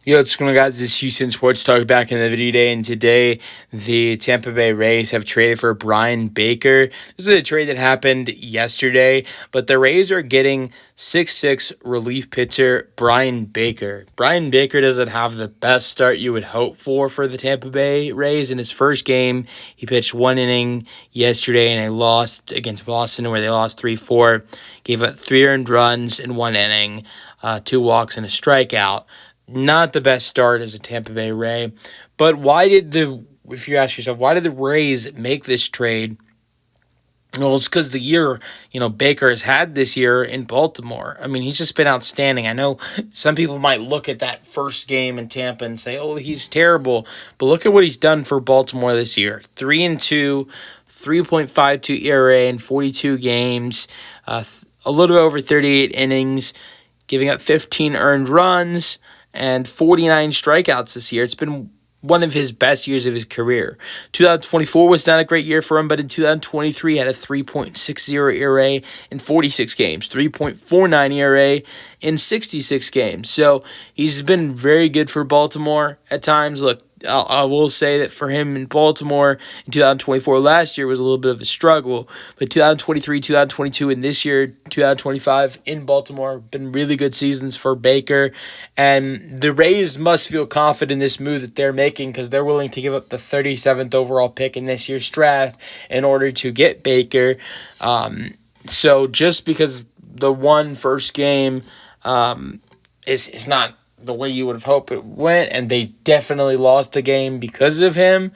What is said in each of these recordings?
Yo, what's going on, guys? This is Houston Sports Talk back in the video today, and today the Tampa Bay Rays have traded for Bryan Baker. This is a trade that happened yesterday, but the Rays are getting 6'6" relief pitcher Bryan Baker. Bryan Baker doesn't have the best start you would hope for the Tampa Bay Rays. In his first game, he pitched one inning yesterday, and they lost against Boston, where they lost 3-4. Gave up 3 earned runs in one inning, 2 walks, and a strikeout. Not the best start as a Tampa Bay Ray. But if you ask yourself, why did the Rays make this trade? Well, it's because the year, Baker has had this year in Baltimore. I mean, he's just been outstanding. I know some people might look at that first game in Tampa and say, oh, he's terrible. But look at what he's done for Baltimore this year. 3-2, 3.52 ERA in 42 games, a little over 38 innings, giving up 15 earned runs, and 49 strikeouts this year. It's been one of his best years of his career. 2024 was not a great year for him, but in 2023 he had a 3.60 ERA in 46 games, 3.49 ERA in 66 games. So he's been very good for Baltimore at times. Look, I will say that for him in Baltimore in 2024 last year was a little bit of a struggle, but 2023, 2022, and this year, 2025 in Baltimore, been really good seasons for Baker, and the Rays must feel confident in this move that they're making because they're willing to give up the 37th overall pick in this year's draft in order to get Baker. So just because the one first game is not the way you would have hoped it went, and they definitely lost the game because of him,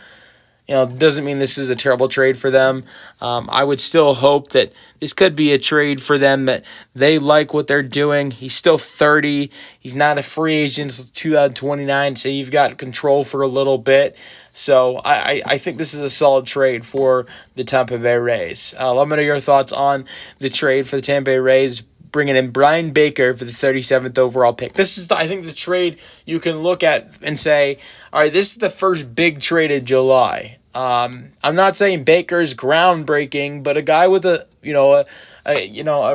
doesn't mean this is a terrible trade for them. I would still hope that this could be a trade for them, that they like what they're doing. He's still 30. He's not a free agent until 2029, so you've got control for a little bit. So I think this is a solid trade for the Tampa Bay Rays. Let me know your thoughts on the trade for the Tampa Bay Rays, bringing in Bryan Baker for the 37th overall pick. This is, I think, the trade you can look at and say, all right, this is the first big trade of July. I'm not saying Baker's groundbreaking, but a guy with a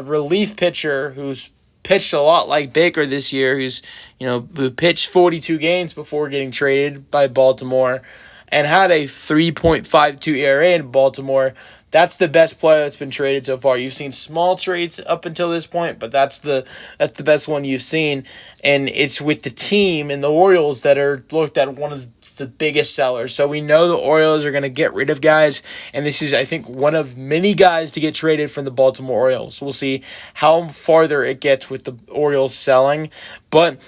relief pitcher who's pitched a lot like Baker this year, who pitched 42 games before getting traded by Baltimore and had a 3.52 ERA in Baltimore. That's the best player that's been traded so far. You've seen small trades up until this point, but that's the best one you've seen. And it's with the team and the Orioles that are looked at one of the biggest sellers. So we know the Orioles are going to get rid of guys, and this is, I think, one of many guys to get traded from the Baltimore Orioles. We'll see how farther it gets with the Orioles selling. But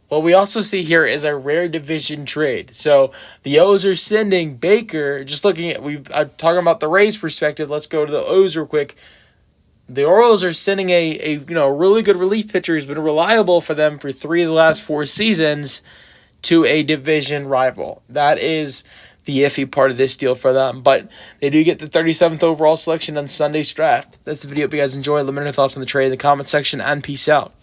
what we also see here is a rare division trade. So the O's are sending Baker. Just looking at, I'm talking about the Rays' perspective. Let's go to the O's real quick. The Orioles are sending a really good relief pitcher who's been reliable for them for 3 of the last 4 seasons to a division rival. That is the iffy part of this deal for them. But they do get the 37th overall selection on Sunday's draft. That's the video. If you guys enjoy, let me know your thoughts on the trade in the comment section, and peace out.